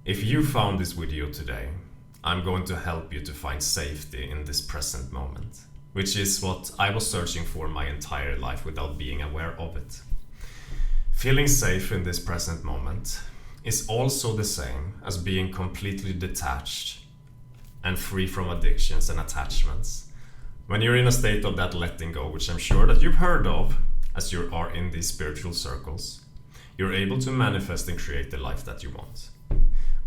If you found this video today, I'm going to help you to find safety in this present moment, which is what I was searching for my entire life without being aware of it. Feeling safe in this present moment is also the same as being completely detached and free from addictions and attachments. When you're in a state of that letting go, which I'm sure that you've heard of as you are in these spiritual circles, you're able to manifest and create the life that you want.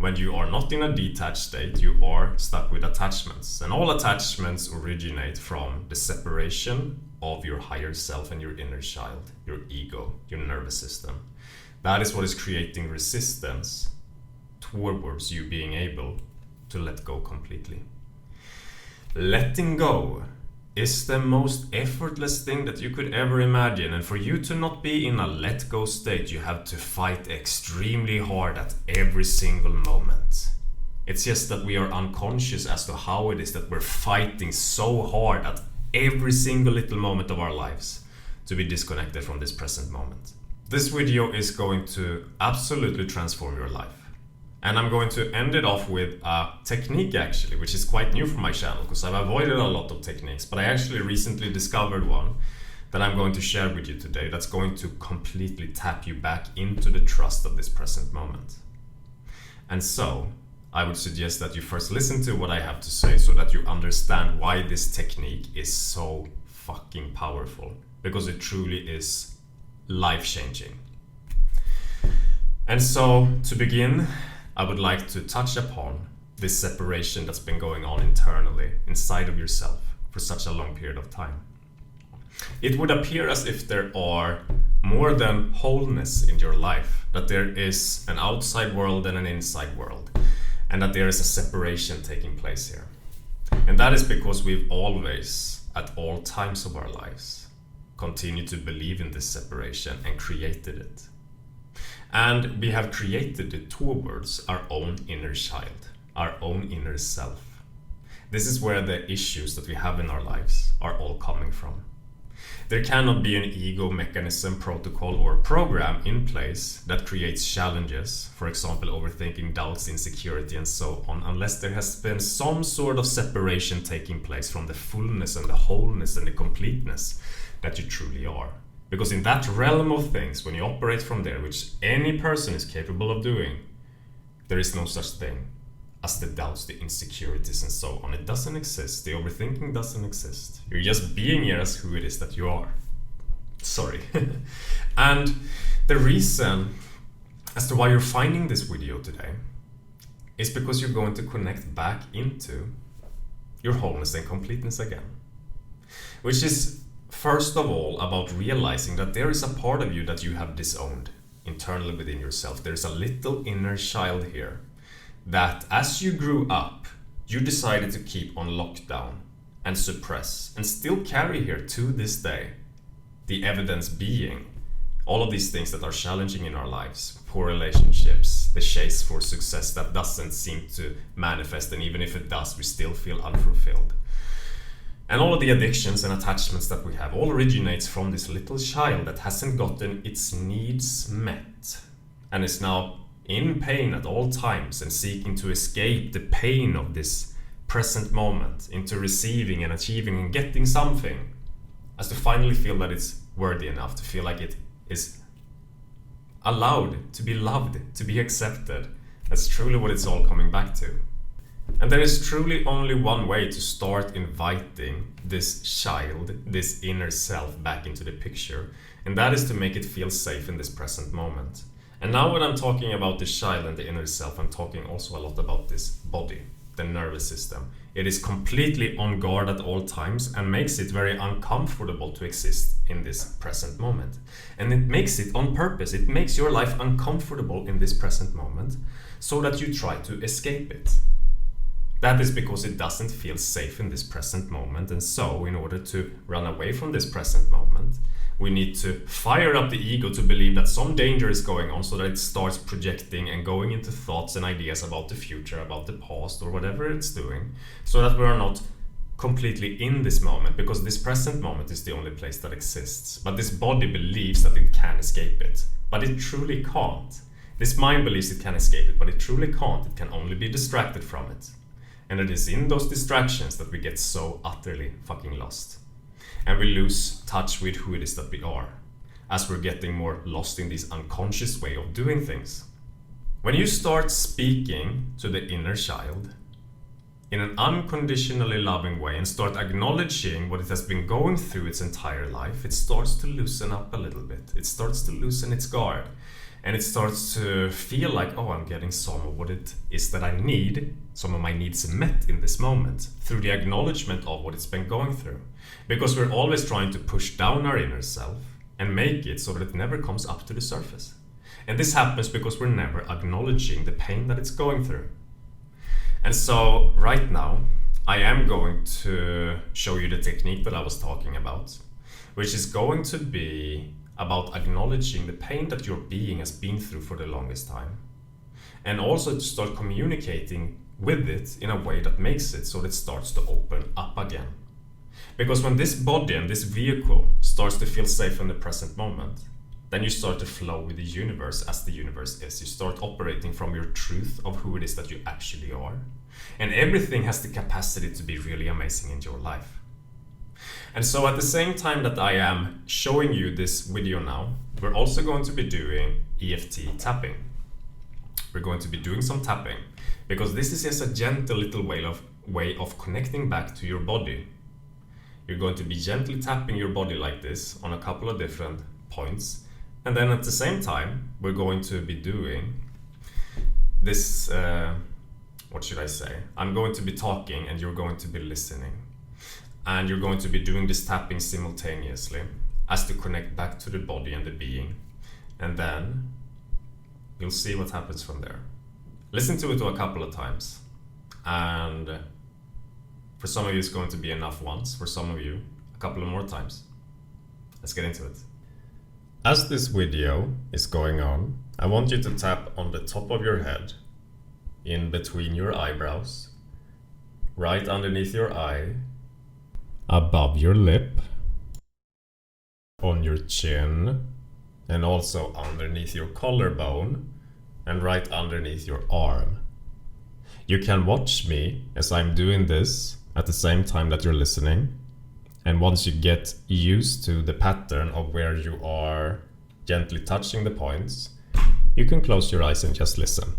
When you are not in a detached state, you are stuck with attachments. And all attachments originate from the separation of your higher self and your inner child, your ego, your nervous system. That is what is creating resistance towards you being able to let go completely. Letting go is the most effortless thing that you could ever imagine, and for you to not be in a let go state, you have to fight extremely hard at every single moment. It's just that we are unconscious as to how it is that we're fighting so hard at every single little moment of our lives to be disconnected from this present moment. This video is going to absolutely transform your life. And I'm going to end it off with a technique actually, which is quite new for my channel because I've avoided a lot of techniques, but I actually recently discovered one that I'm going to share with you today that's going to completely tap you back into the trust of this present moment. And so, I would suggest that you first listen to what I have to say so that you understand why this technique is so fucking powerful, because it truly is life-changing. And so, to begin, I would like to touch upon this separation that's been going on internally inside of yourself for such a long period of time. It would appear as if there are more than wholeness in your life, that there is an outside world and an inside world, and that there is a separation taking place here. And that is because we've always, at all times of our lives, continued to believe in this separation and created it. And we have created it towards our own inner child, our own inner self. This is where the issues that we have in our lives are all coming from. There cannot be an ego mechanism, protocol, or program in place that creates challenges, for example, overthinking, doubts, insecurity, and so on, unless there has been some sort of separation taking place from the fullness and the wholeness and the completeness that you truly are. Because in that realm of things, when you operate from there, which any person is capable of doing, there is no such thing as the doubts, the insecurities, and so on. It doesn't exist. The overthinking doesn't exist. You're just being here as who it is that you are. Sorry. And the reason as to why you're finding this video today is because you're going to connect back into your wholeness and completeness again. Which is first of all about realizing that there is a part of you that you have disowned internally within yourself. There's a little inner child here that as you grew up, you decided to keep on lockdown and suppress and still carry here to this day. The evidence being all of these things that are challenging in our lives, poor relationships, the chase for success that doesn't seem to manifest, and even if it does, we still feel unfulfilled. And all of the addictions and attachments that we have all originates from this little child that hasn't gotten its needs met and is now in pain at all times and seeking to escape the pain of this present moment into receiving and achieving and getting something, as to finally feel that it's worthy enough, to feel like it is allowed to be loved, to be accepted. That's truly what it's all coming back to. And there is truly only one way to start inviting this child, this inner self, back into the picture, and that is to make it feel safe in this present moment. And now when I'm talking about this child and the inner self, I'm talking also a lot about this body, the nervous system. It is completely on guard at all times and makes it very uncomfortable to exist in this present moment. And it makes it on purpose. It makes your life uncomfortable in this present moment so that you try to escape it. That is because it doesn't feel safe in this present moment, and so in order to run away from this present moment, we need to fire up the ego to believe that some danger is going on so that it starts projecting and going into thoughts and ideas about the future, about the past, or whatever it's doing, so that we are not completely in this moment, because this present moment is the only place that exists. But this body believes that it can escape it, but it truly can't. This mind believes it can escape it, but it truly can't. It can only be distracted from it. And it is in those distractions that we get so utterly fucking lost. And we lose touch with who it is that we are, as we're getting more lost in this unconscious way of doing things. When you start speaking to the inner child in an unconditionally loving way and start acknowledging what it has been going through its entire life, it starts to loosen up a little bit. It starts to loosen its guard. And it starts to feel like, oh, I'm getting some of what it is that I need, some of my needs met in this moment, through the acknowledgement of what it's been going through. Because we're always trying to push down our inner self and make it so that it never comes up to the surface. And this happens because we're never acknowledging the pain that it's going through. And so right now, I am going to show you the technique that I was talking about, which is going to be about acknowledging the pain that your being has been through for the longest time. And also to start communicating with it in a way that makes it so that it starts to open up again. Because when this body and this vehicle starts to feel safe in the present moment, then you start to flow with the universe as the universe is. You start operating from your truth of who it is that you actually are. And everything has the capacity to be really amazing in your life. And so at the same time that I am showing you this video now, we're also going to be doing EFT tapping. We're going to be doing some tapping because this is just a gentle little way of connecting back to your body. You're going to be gently tapping your body like this on a couple of different points. And then at the same time, we're going to be doing this, what should I say? I'm going to be talking and you're going to be listening. And you're going to be doing this tapping simultaneously as to connect back to the body and the being. And then you'll see what happens from there. Listen to it a couple of times. And for some of you, it's going to be enough once. For some of you, a couple of more times. Let's get into it. As this video is going on, I want you to tap on the top of your head, in between your eyebrows, right underneath your eye, above your lip, on your chin, and also underneath your collarbone, and right underneath your arm. You can watch me as I'm doing this at the same time that you're listening. And once you get used to the pattern of where you are gently touching the points, you can close your eyes and just listen,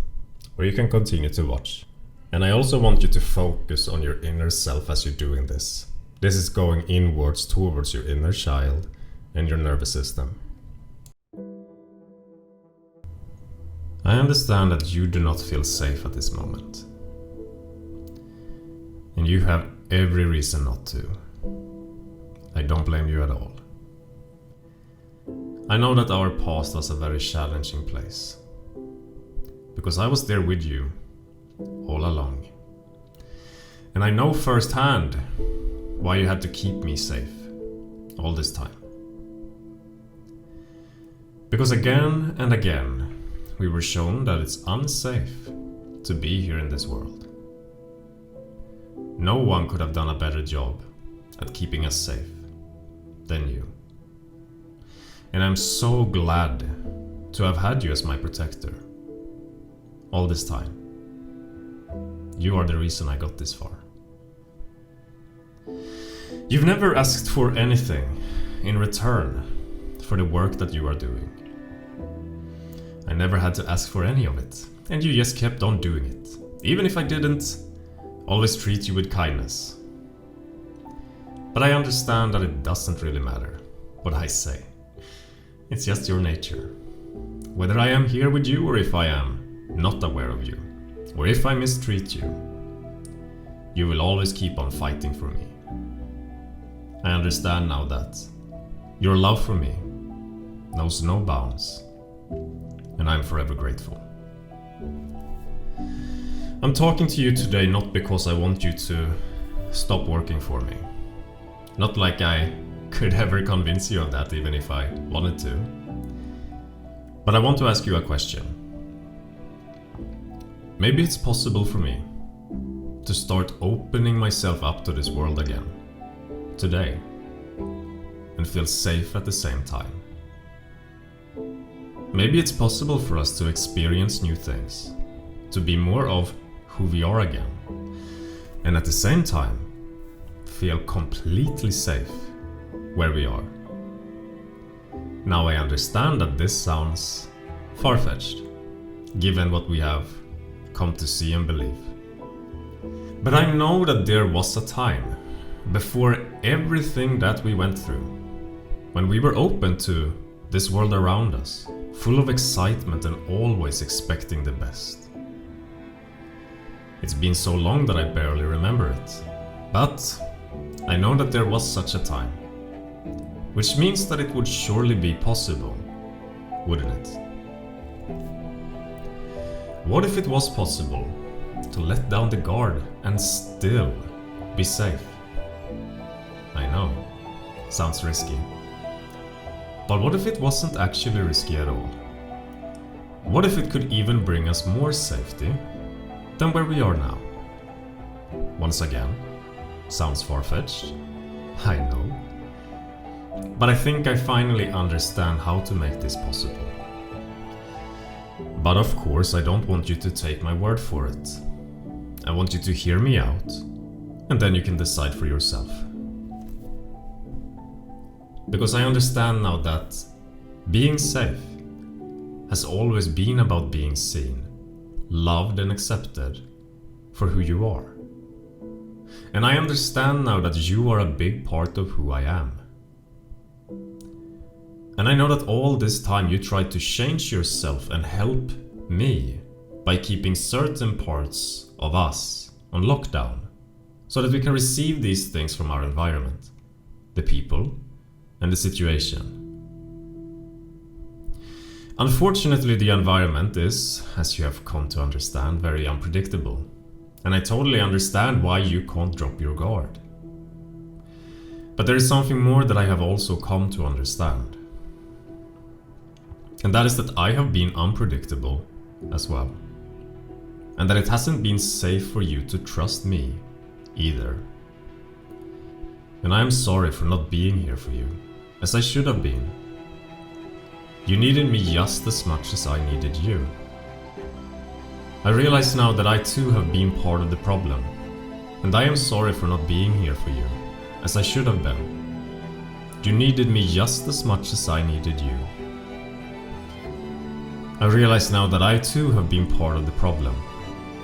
or you can continue to watch. And I also want you to focus on your inner self as you're doing this. This is going inwards towards your inner child and your nervous system. I understand that you do not feel safe at this moment. And you have every reason not to. I don't blame you at all. I know that our past was a very challenging place. Because I was there with you all along. And I know firsthand why you had to keep me safe all this time. Because again and again, we were shown that it's unsafe to be here in this world. No one could have done a better job at keeping us safe than you. And I'm so glad to have had you as my protector all this time. You are the reason I got this far. You've never asked for anything in return for the work that you are doing. I never had to ask for any of it, and you just kept on doing it, even if I didn't always treat you with kindness. But I understand that it doesn't really matter what I say. It's just your nature. Whether I am here with you or if I am not aware of you, or if I mistreat you, you will always keep on fighting for me. I understand now that your love for me knows no bounds, and I'm forever grateful. I'm talking to you today not because I want you to stop working for me. Not like I could ever convince you of that, even if I wanted to. But I want to ask you a question. Maybe it's possible for me to start opening myself up to this world again, today, and feel safe at the same time. maybe it's possible for us to experience new things, to be more of who we are again, and at the same time, feel completely safe where we are. Now I understand that this sounds far-fetched, given what we have come to see and believe. But I know that there was a time, before everything that we went through, when we were open to this world around us, full of excitement and always expecting the best. It's been so long that I barely remember it, but I know that there was such a time, which means that it would surely be possible, wouldn't it? What if it was possible to let down the guard and still be safe? I know, sounds risky. But what if it wasn't actually risky at all? What if it could even bring us more safety than where we are now? Once again, sounds far-fetched, I know. But I think I finally understand how to make this possible. But of course, I don't want you to take my word for it. I want you to hear me out, and then you can decide for yourself. Because I understand now that being safe has always been about being seen, loved and accepted for who you are. And I understand now that you are a big part of who I am. And I know that all this time you tried to change yourself and help me by keeping certain parts of us on lockdown so that we can receive these things from our environment, the people, and the situation. Unfortunately, the environment is, as you have come to understand, very unpredictable. And I totally understand why you can't drop your guard. But there is something more that I have also come to understand. And that is that I have been unpredictable as well. And that it hasn't been safe for you to trust me either. And I am sorry for not being here for you, as I should have been. You needed me just as much as I needed you. I realize now that I too have been part of the problem, and I am sorry for not being here for you, as I should have been. You needed me just as much as I needed you. I realize now that I too have been part of the problem,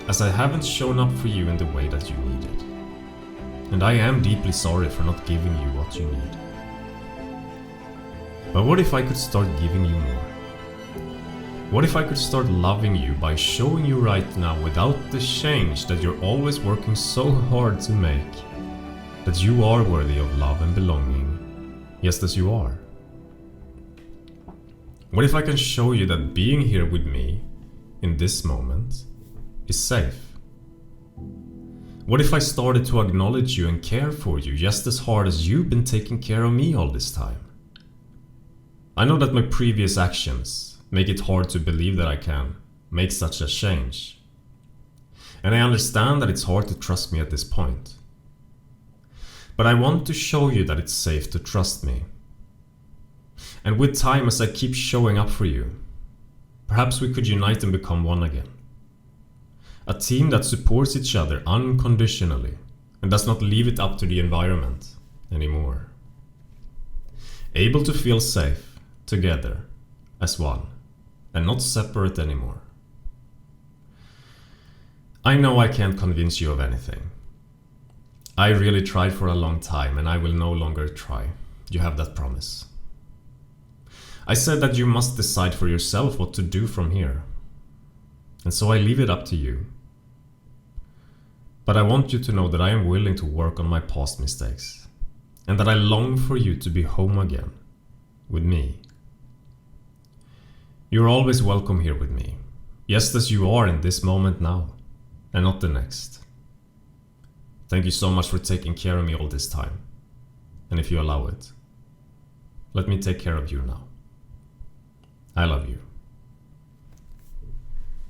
as I haven't shown up for you in the way that you needed. And I am deeply sorry for not giving you what you need. But what if I could start giving you more? What if I could start loving you by showing you right now, without the change that you're always working so hard to make, that you are worthy of love and belonging, just as you are? What if I can show you that being here with me in this moment is safe? What if I started to acknowledge you and care for you just as hard as you've been taking care of me all this time? I know that my previous actions make it hard to believe that I can make such a change. And I understand that it's hard to trust me at this point. But I want to show you that it's safe to trust me. And with time, as I keep showing up for you, perhaps we could unite and become one again. A team that supports each other unconditionally and does not leave it up to the environment anymore. Able to feel safe together as one and not separate anymore. I know I can't convince you of anything. I really tried for a long time, and I will no longer try. You have that promise. I said that you must decide for yourself what to do from here. And so I leave it up to you. But I want you to know that I am willing to work on my past mistakes, and that I long for you to be home again with me. You're always welcome here with me, just as you are in this moment now, and not the next. Thank you so much for taking care of me all this time. And if you allow it, let me take care of you now. I love you.